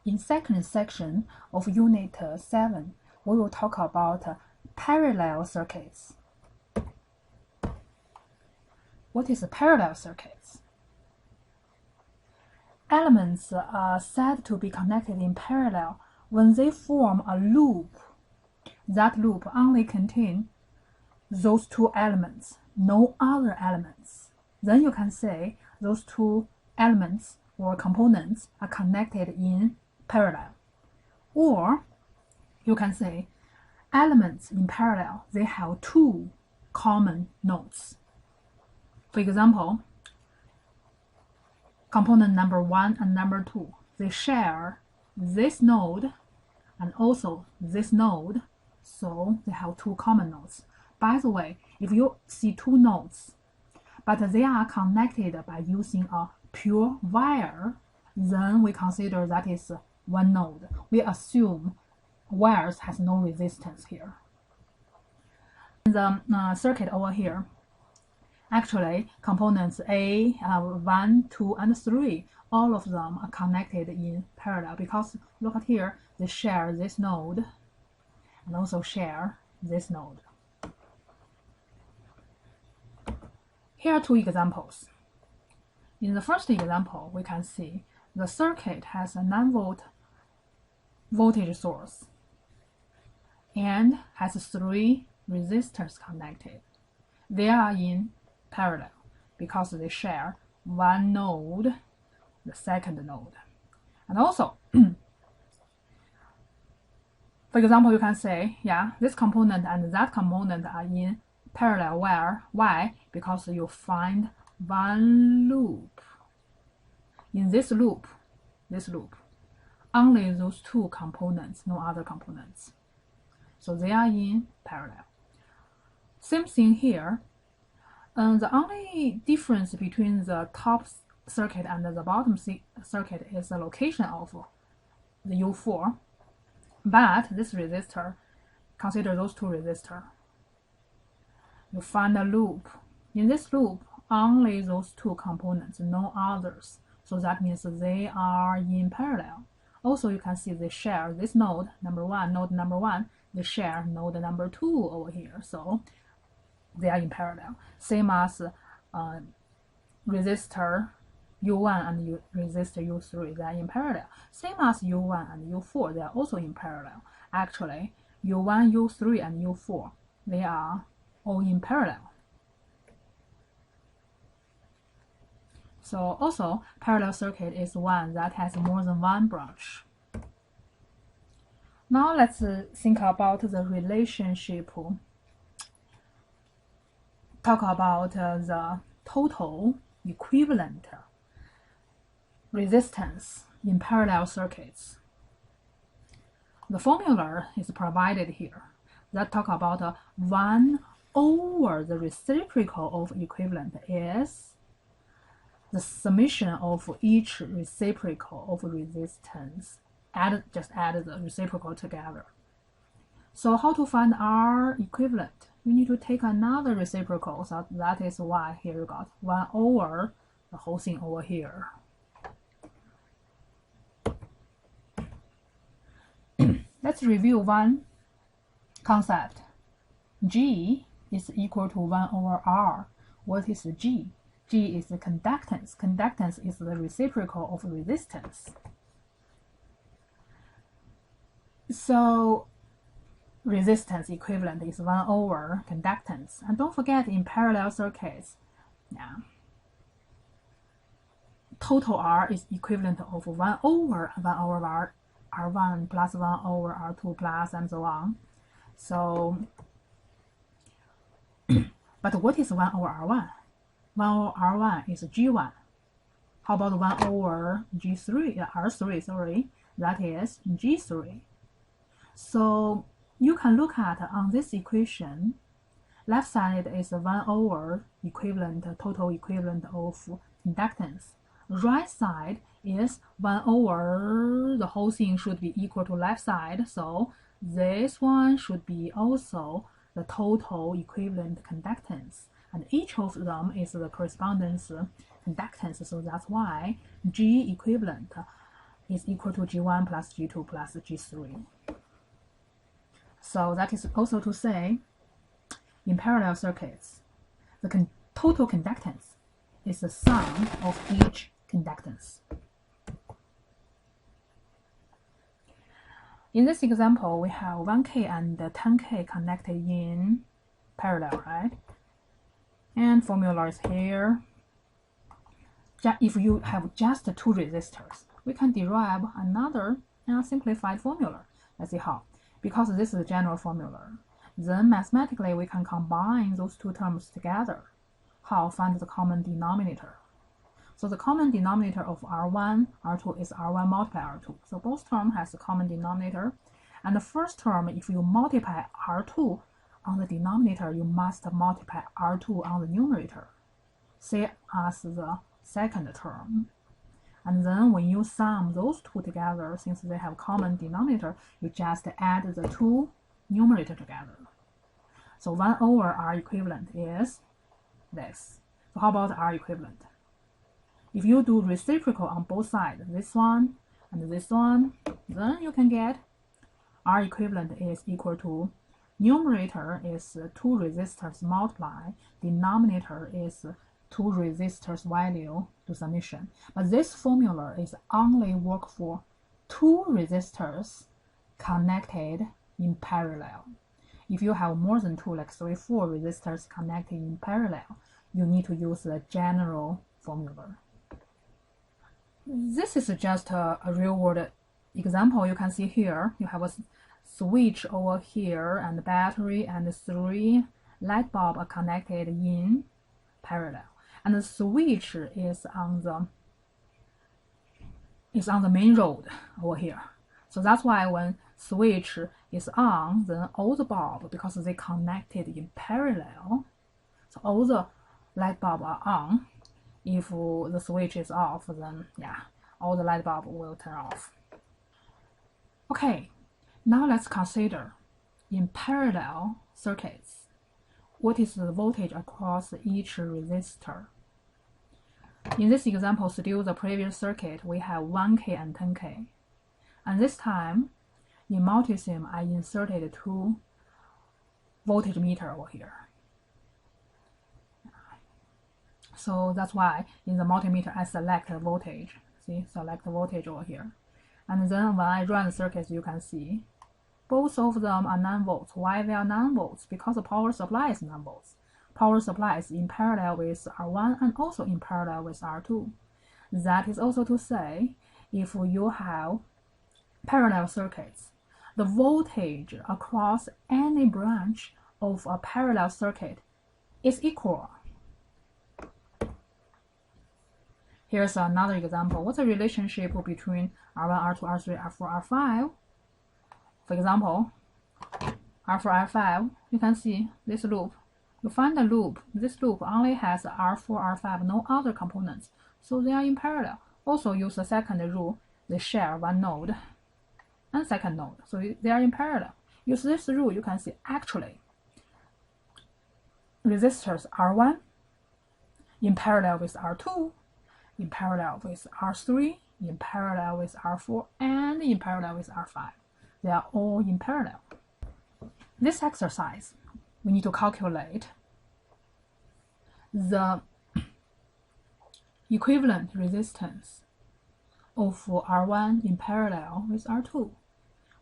In second section of Unit 7, we will talk about parallel circuits. What is a parallel circuits? Elements are said to be connected in parallel when they form a loop. That loop only contains those two elements, no other elements. Then you can say those two elements or components are connected in parallel. Or you can say elements in parallel, they have two common nodes. For example, component number 1 and number 2, they share this node and also this node, so they have two common nodes. By the way, if you see two nodes, but they are connected by using a pure wire, then we consider that is one node. We assume wires has no resistance here. The circuit over here, actually components A, 1, 2, and 3, all of them are connected in parallel because look at here, they share this node and also share this node. Here are two examples. In the first example, we can see the circuit has a 9-volt voltage source and has 3 resistors connected. They are in parallel because they share one node, the second node. And also, for example, you can say, yeah, this component and that component are in parallel wire. Why? Because you find one loop. In this loop, only those two components, no other components. So they are in parallel. Same thing here. The only difference between the top circuit and the bottom circuit is the location of the U4. But this resistor, consider those two resistors. You find a loop. In this loop, only those two components, no others. So that means they are in parallel. Also, you can see they share this node, node number 1, they share node number 2 over here. So they are in parallel. Same as resistor U1 and resistor U3, they are in parallel. Same as U1 and U4, they are also in parallel. Actually, U1, U3, and U4, they are all in parallel. So also, parallel circuit is one that has more than one branch. Now let's think about the relationship. Talk about the total equivalent resistance in parallel circuits. The formula is provided here that talk about 1 over the reciprocal of equivalent is the summation of each reciprocal of resistance. Just add the reciprocal together. So how to find R equivalent? You need to take another reciprocal, so that is why here you got 1 over the whole thing over here. Let's review one concept. G is equal to 1 over R. What is G? G is the conductance. Conductance is the reciprocal of resistance. So resistance equivalent is 1 over conductance. And don't forget, in parallel circuits, total R is equivalent of 1 over R1 plus 1 over R2 plus and so on. So, but what is 1 over R1? 1 over R1 is G1. How about 1 over G3, R3, sorry, that is G3. So you can look at on this equation, left side is 1 over equivalent, total equivalent of inductance. Right side is 1 over, the whole thing should be equal to left side, so this one should be also the total equivalent conductance. And each of them is the correspondence conductance, so that's why G equivalent is equal to G1 plus G2 plus G3. So that is also to say, in parallel circuits, the total conductance is the sum of each conductance. In this example, we have 1K and 10K connected in parallel, right? And formula is here. If you have just 2 resistors, we can derive another simplified formula. Let's see how. Because this is a general formula, then mathematically we can combine those 2 terms together. How? Find the common denominator. So the common denominator of R1, R2 is R1 multiplied R2. So both terms has a common denominator. And the first term, if you multiply R2 on the denominator, you must multiply R2 on the numerator. Say as the second term. And then when you sum those 2 together, since they have common denominator, you just add the 2 numerator together. So 1 over R equivalent is this. So how about R equivalent? If you do reciprocal on both sides, this one and this one, then you can get R equivalent is equal to numerator is 2 resistors multiply, denominator is 2 resistors value to summation. But this formula is only work for 2 resistors connected in parallel. If you have more than 2, like 3, 4 resistors connected in parallel, you need to use the general formula. This is just a real-world example. You can see here, you have a switch over here, and the battery and 3 light bulbs are connected in parallel. And the switch is on the main road over here. So that's why when switch is on, then all the bulbs, because they connected in parallel, so all the light bulbs are on. If the switch is off, then all the light bulbs will turn off. Okay, now let's consider in parallel circuits, what is the voltage across each resistor? In this example, still the previous circuit, we have 1K and 10K. And this time, in multisim, I inserted 2 voltage meter over here. So that's why in the multimeter, I select the voltage. See, select the voltage over here. And then when I run the circuits, you can see both of them are 9 volts. Why they are 9 volts? Because the power supply is 9 volts. Power supply is in parallel with R1 and also in parallel with R2. That is also to say, if you have parallel circuits, the voltage across any branch of a parallel circuit is equal. Here's another example. What's the relationship between R1, R2, R3, R4, R5? For example, R4, R5, you can see this loop. You find a loop. This loop only has R4, R5, no other components. So they are in parallel. Also use the second rule. They share one node and second node. So they are in parallel. Use this rule, you can see actually resistors R1 in parallel with R2, in parallel with R3, in parallel with R4, and in parallel with R5. They are all in parallel. This exercise, we need to calculate the equivalent resistance of R1 in parallel with R2.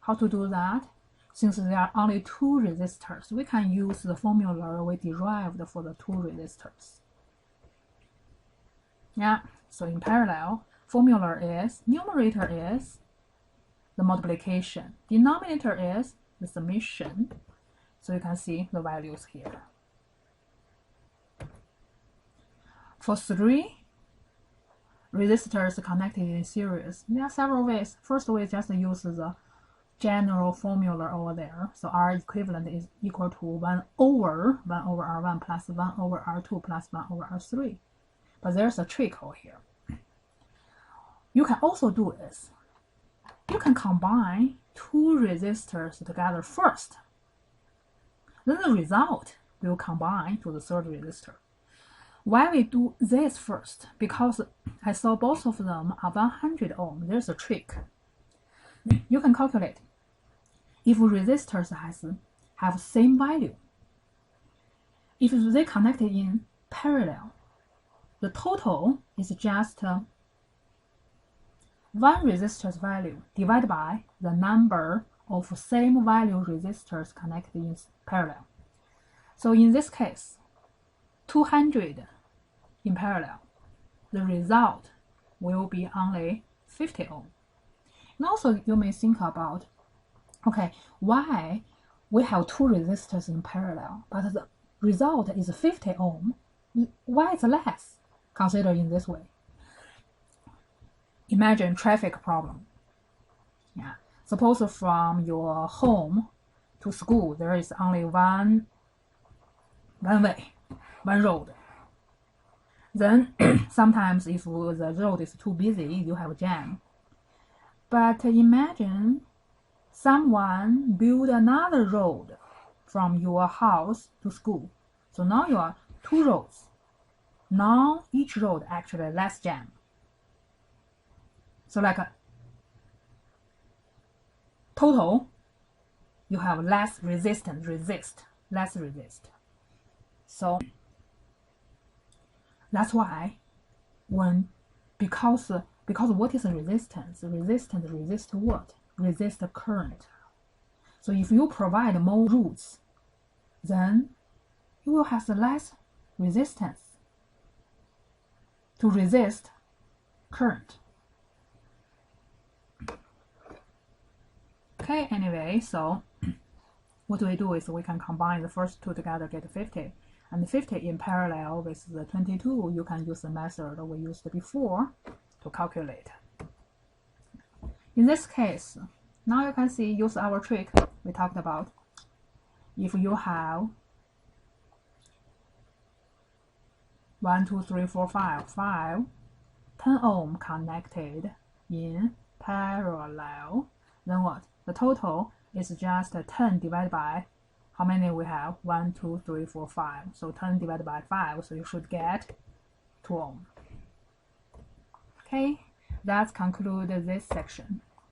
How to do that? Since there are only 2 resistors, we can use the formula we derived for the 2 resistors. So in parallel, formula is, numerator is the multiplication, denominator is the summation. So you can see the values here. For 3 resistors connected in series, there are several ways. First way is just use the general formula over there. So R equivalent is equal to 1 over R1 plus 1 over R2 plus 1 over R3. But there's a trick over here. You can also do this. You can combine 2 resistors together first. Then the result will combine to the 3rd resistor. Why we do this first? Because I saw both of them are 100 ohm. There's a trick. You can calculate if resistors have same value. If they connected in parallel, the total is just one resistor's value divided by the number of same value resistors connected in parallel. So in this case, 200 in parallel, the result will be only 50 ohm. And also you may think about, okay, why we have two resistors in parallel, but the result is 50 ohm? Why it's less? Consider in this way. Imagine traffic problem. Yeah. Suppose from your home to school, there is only one way, one road. Then sometimes if the road is too busy, you have a jam. But imagine someone build another road from your house to school. So now you are two roads. Now each road actually less jam. So like a total, you have less resistance, less resist. So that's why because what is a resistance? Resistance resist what? Resist the current. So if you provide more roots, then you will have less resistance to resist current. Okay, anyway, so what we do is we can combine the first two together, get 50. And 50 in parallel with the 22, you can use the method we used before to calculate. In this case, now you can see, use our trick we talked about. If you have 1, 2, 3, 4, 5, 10 ohm connected in parallel, then what? The total is just 10 divided by how many we have? 1, 2, 3, 4, 5. So 10 divided by 5, so you should get 2 ohm. Okay, that concludes this section.